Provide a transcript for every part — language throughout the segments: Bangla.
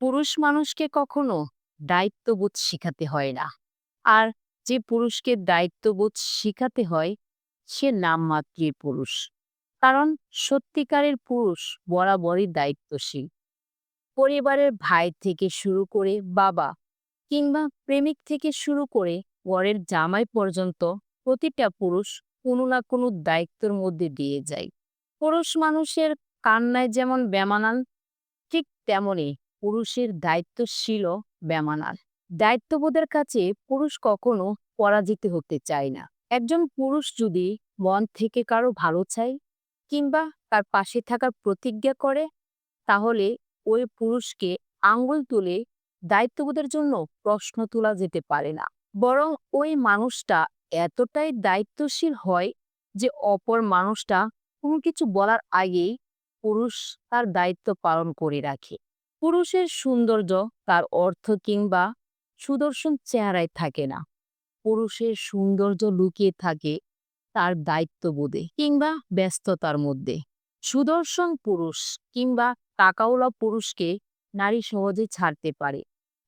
পুরুষ মানুষকে কখনো দায়িত্ববোধ শিখাতে হয় না। আর যে পুরুষকে দায়িত্ববোধ শিখাতে হয় সে নামমাত্রই পুরুষ। কারণ সত্যিকারের পুরুষ বরাবরই দায়িত্বশীল। পরিবারের ভাই থেকে শুরু করে বাবা কিংবা প্রেমিক থেকে শুরু করে ঘরের জামাই পর্যন্ত প্রতিটা পুরুষ কোনো না কোনো দায়িত্বের মধ্যে দিয়ে যায়। পুরুষ মানুষের কান্নায় যেমন বেমানান, ঠিক তেমনি পুরুষের দায়িত্বশীলও বেমানান। দায়িত্ববোধের কাছে পুরুষ কখনো পরাজিত হতে চায় না। একজন পুরুষ যদি মন থেকে কারো ভালো চায় কিংবা তার পাশে থাকার প্রতিজ্ঞা করে, তাহলে ওই পুরুষকে আঙ্গুল তুলে দায়িত্ববোধের জন্য প্রশ্ন তোলা যেতে পারে না। বরং ওই মানুষটা এতটাই দায়িত্বশীল হয় যে অপর মানুষটা কোনো কিছু বলার আগেই পুরুষ তার দায়িত্ব পালন করে রাখে। পুরুষের সৌন্দর্য তার অর্থ কিংবা সুদর্শন চেহারায় থাকে না। পুরুষের সৌন্দর্য লুকিয়ে থাকে তার দায়িত্ববোধে কিংবা ব্যস্ততার মধ্যে। সুদর্শন পুরুষ কিংবা টাকাওয়ালা পুরুষকে নারী সহজে ছাড়তে পারে,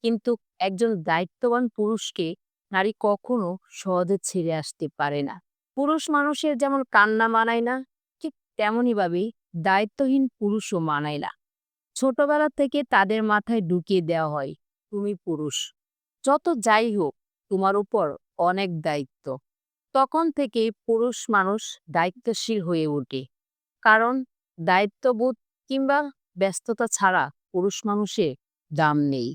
কিন্তু একজন দায়িত্ববান পুরুষকে নারী কখনো সহজে ছেড়ে আসতে পারে না। পুরুষ মানুষের যেমন কান্না মানায় না, ঠিক তেমনই ভাবে দায়িত্বহীন পুরুষও মানায় না। ছোটবেলা থেকে তাদের মাথায় ঢুকিয়ে দেওয়া হয়, তুমি পুরুষ, যত যাই হোক তোমার উপর অনেক দায়িত্ব। তখন থেকে পুরুষ মানুষ দায়িত্বশীল হয়ে ওঠে। কারণ দায়িত্ববোধ কিংবা ব্যস্ততা ছাড়া পুরুষ মানুষের দাম নেই।